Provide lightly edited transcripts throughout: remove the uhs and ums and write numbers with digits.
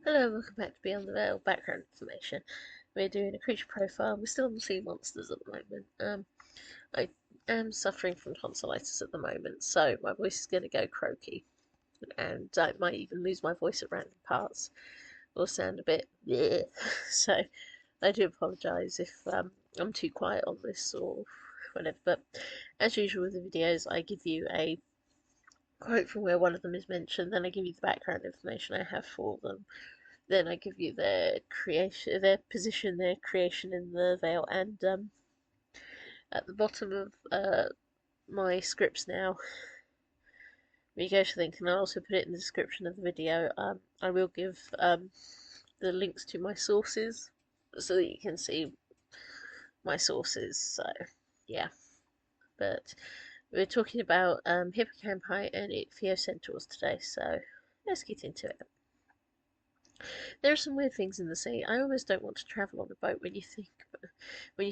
Hello, welcome back to Beyond the Veil background information. We're doing a creature profile. We're still on the sea monsters at the moment. I am suffering from tonsillitis at the moment, so my voice is going to go croaky, and I might even lose my voice at random parts or sound a bit bleh. So I do apologise if I'm too quiet on this or whatever. But as usual with the videos, I give you a quote from where one of them is mentioned, then I give you the background information I have for them. Then I give you their creation, their position, their creation in the veil, and at the bottom of my scripts now, when you go to the link, and I'll also put it in the description of the video. I will give the links to my sources so that you can see my sources. So yeah, but we're talking about Hippocampi and Icthyocentaurs today. So let's get into it. There are some weird things in the sea. I almost don't want to travel on a boat when you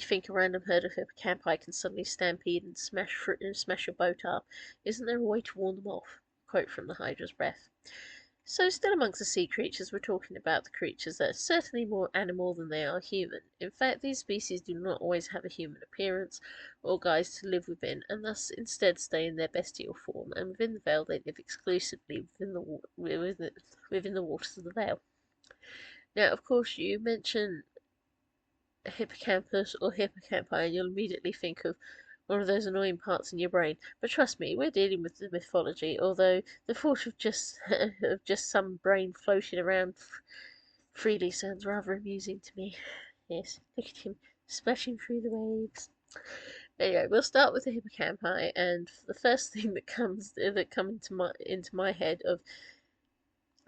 think a random herd of hippocampi can suddenly stampede and smash your boat up. Isn't there a way to warn them off? Quote from the Hydra's breath. So, still amongst the sea creatures, we're talking about the creatures that are certainly more animal than they are human. In fact, these species do not always have a human appearance or guise to live within, and thus instead stay in their bestial form, and within the veil they live exclusively within the waters of the veil. Now, of course, you mention hippocampus or hippocampi, and you'll immediately think of one of those annoying parts in your brain. But trust me, we're dealing with the mythology. Although the thought of just some brain floating around freely sounds rather amusing to me. Yes, look at him splashing through the waves. Anyway, we'll start with the hippocampi, and the first thing that comes into my head of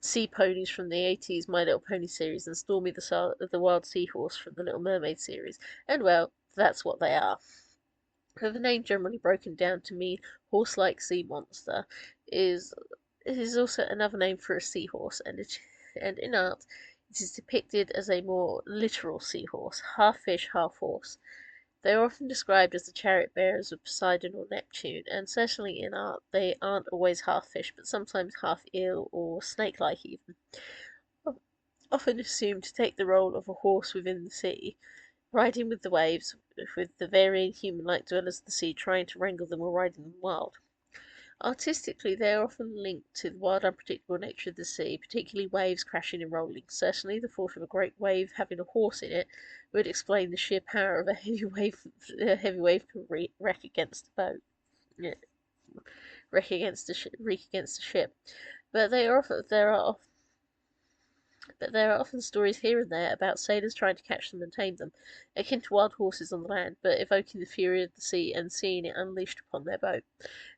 sea ponies from the 80s My Little Pony series and Stormy the Wild Seahorse from the Little Mermaid series. And well, that's what they are. The name generally broken down to mean horse-like sea monster is it is also another name for a seahorse, and in art it is depicted as a more literal seahorse, half fish, half horse. They are often described as the chariot bearers of Poseidon or Neptune, and certainly in art they aren't always half fish, but sometimes half eel or snake-like even. Often assumed to take the role of a horse within the sea, riding with the waves, with the varying human-like dwellers of the sea trying to wrangle them or riding them wild. Artistically, they are often linked to the wild, unpredictable nature of the sea, particularly waves crashing and rolling. Certainly, the thought of a great wave having a horse in it would explain the sheer power of a heavy wave. A heavy wave can wreck against a boat, yeah, wreck against a ship. But there are often stories here and there about sailors trying to catch them and tame them, akin to wild horses on the land, but evoking the fury of the sea and seeing it unleashed upon their boat.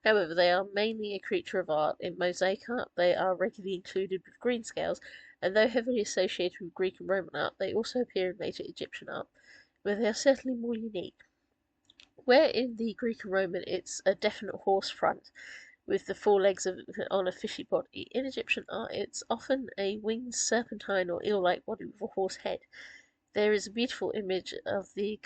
However, they are mainly a creature of art. In mosaic art, they are regularly included with green scales, and though heavily associated with Greek and Roman art, they also appear in later Egyptian art, where they are certainly more unique. Where in the Greek and Roman it's a definite horse front, with the four legs on a fishy body. In Egyptian art, it's often a winged serpentine or eel-like body with a horse head. There is a beautiful image of the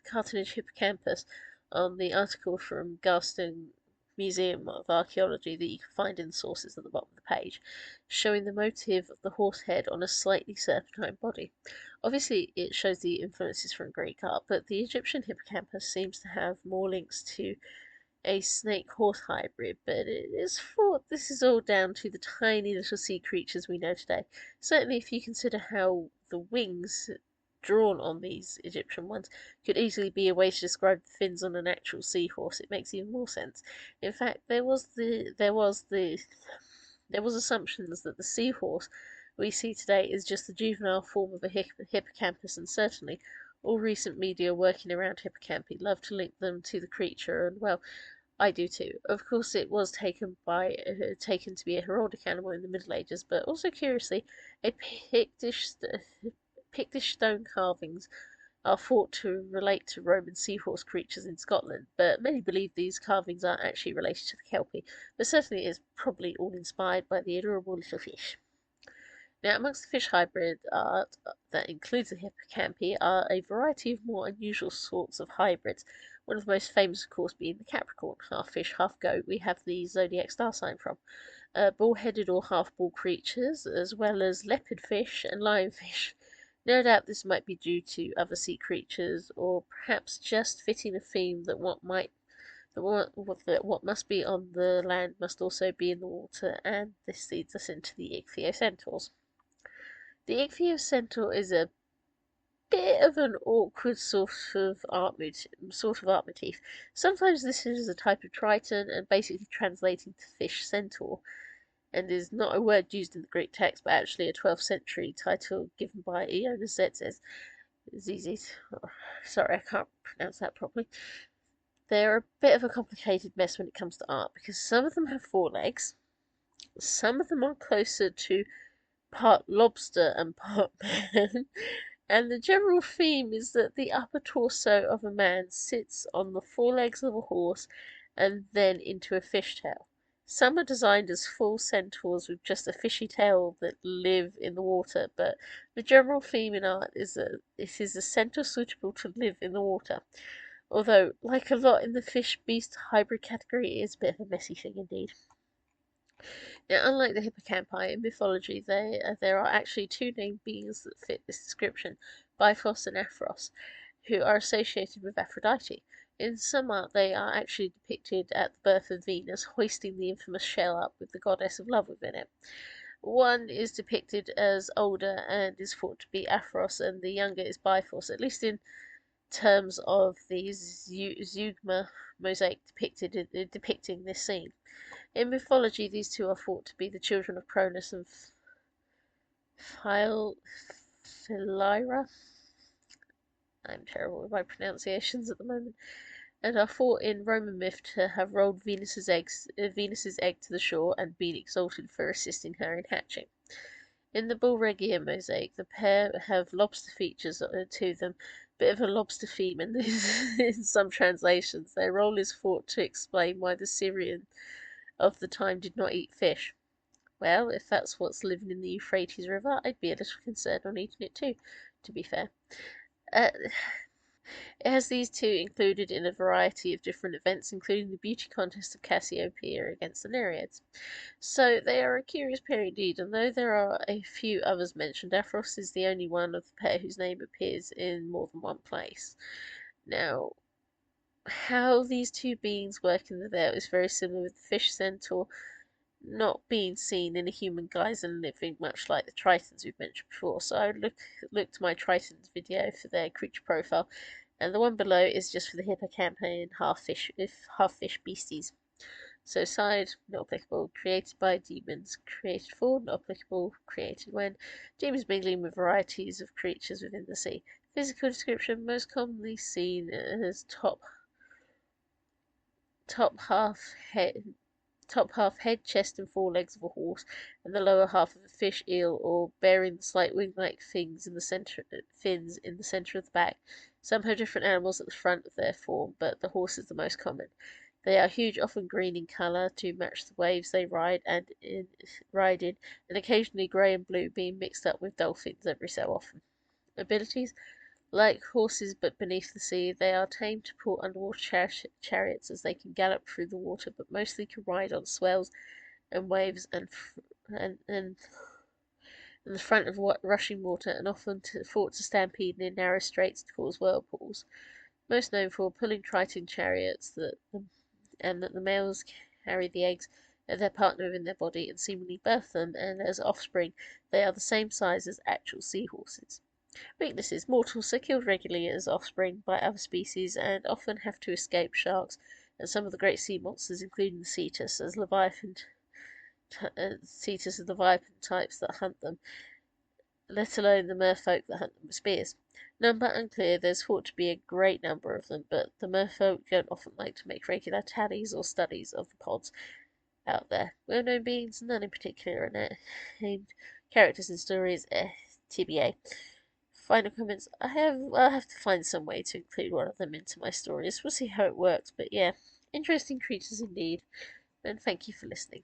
cartonnage hippocampus on the article from Garston Museum of Archaeology that you can find in the sources at the bottom of the page, showing the motif of the horse head on a slightly serpentine body. Obviously, it shows the influences from Greek art, but the Egyptian hippocampus seems to have more links to a snake-horse hybrid, but it is thought this is all down to the tiny little sea creatures we know today. Certainly, if you consider how the wings drawn on these Egyptian ones could easily be a way to describe the fins on an actual seahorse, it makes even more sense. In fact, there was assumptions that the seahorse we see today is just the juvenile form of a hippocampus, and certainly all recent media working around hippocampi love to link them to the creature, and well, I do too. Of course, it was taken to be a heraldic animal in the Middle Ages, but also curiously, a Pictish stone carvings are thought to relate to Roman seahorse creatures in Scotland, but many believe these carvings aren't actually related to the Kelpie, but certainly it is probably all inspired by the adorable little fish. Now, amongst the fish hybrid art that includes the hippocampi are a variety of more unusual sorts of hybrids. One of the most famous, of course, being the Capricorn, half fish, half goat. We have the zodiac star sign from. bull-headed or half-bull creatures, as well as leopard fish and lionfish. No doubt this might be due to other sea creatures, or perhaps just fitting a theme that what must be on the land must also be in the water, and this leads us into the Icthyocentaurs. The Icthyocentaur is a bit of an awkward sort of art motif. Sometimes this is a type of triton and basically translating to fish centaur, and is not a word used in the Greek text, but actually a 12th century title given by Ioannis Zizis. Oh, sorry, I can't pronounce that properly. They're a bit of a complicated mess when it comes to art, because some of them have four legs, some of them are closer to part lobster and part man, and the general theme is that the upper torso of a man sits on the forelegs of a horse and then into a fishtail. Some are designed as full centaurs with just a fishy tail that live in the water, but the general theme in art is that it is a centaur suitable to live in the water. Although, like a lot in the fish-beast hybrid category, it is a bit of a messy thing indeed. Now, unlike the hippocampi, in mythology there are actually two named beings that fit this description, Bifrost and Aphros, who are associated with Aphrodite. In some art, they are actually depicted at the birth of Venus, hoisting the infamous shell up with the goddess of love within it. One is depicted as older and is thought to be Aphros, and the younger is Bifrost, at least in terms of the Zeugma mosaic depicting this scene. In mythology, these two are thought to be the children of Cronus and Philyra. I'm terrible with my pronunciations at the moment. And are thought in Roman myth to have rolled Venus's egg to the shore and been exalted for assisting her in hatching. In the Bulregia mosaic, the pair have lobster features to them, bit of a lobster theme in, in some translations. Their role is thought to explain why the Syrian of the time did not eat fish. Well, if that's what's living in the Euphrates River, I'd be a little concerned on eating it too, to be fair. Uh, it has these two included in a variety of different events, including the beauty contest of Cassiopeia against the Nereids. So they are a curious pair indeed, and though there are a few others mentioned, Aphros is the only one of the pair whose name appears in more than one place. Now, how these two beings work in the veil is very similar with the fish centaur not being seen in a human guise and living much like the tritons we've mentioned before. So I would look to my tritons video for their creature profile, and the one below is just for the hippocampi and half fish beasties. So side, not applicable, created by demons, created for, not applicable, created when demons mingling with varieties of creatures within the sea. Physical description, most commonly seen as top half head, chest and forelegs of a horse, and the lower half of a fish, eel, or bearing the slight wing-like fins in the centre of the back. Some have different animals at the front of their form, but the horse is the most common. They are huge, often green in colour, to match the waves they ride in, and occasionally grey and blue, being mixed up with dolphins every so often. Abilities: like horses but beneath the sea, they are tamed to pull underwater chariots, as they can gallop through the water, but mostly can ride on swells and waves and in the front of rushing water, and often thought to stampede near narrow straits to cause whirlpools. Most known for pulling Triton chariots that the males carry the eggs of their partner in their body and seemingly birth them, and as offspring they are the same size as actual seahorses. Weaknesses: mortals are killed regularly as offspring by other species and often have to escape sharks and some of the great sea monsters, including the cetus and leviathan types that hunt them, let alone the merfolk that hunt them with spears. Number unclear. There's thought to be a great number of them, but the merfolk don't often like to make regular tallies or studies of the pods out there. Well-known beings, none in particular, are named. Characters and stories, TBA. Final comments: I'll have to find some way to include one of them into my stories. We'll see how it works, but yeah, interesting creatures indeed, and thank you for listening.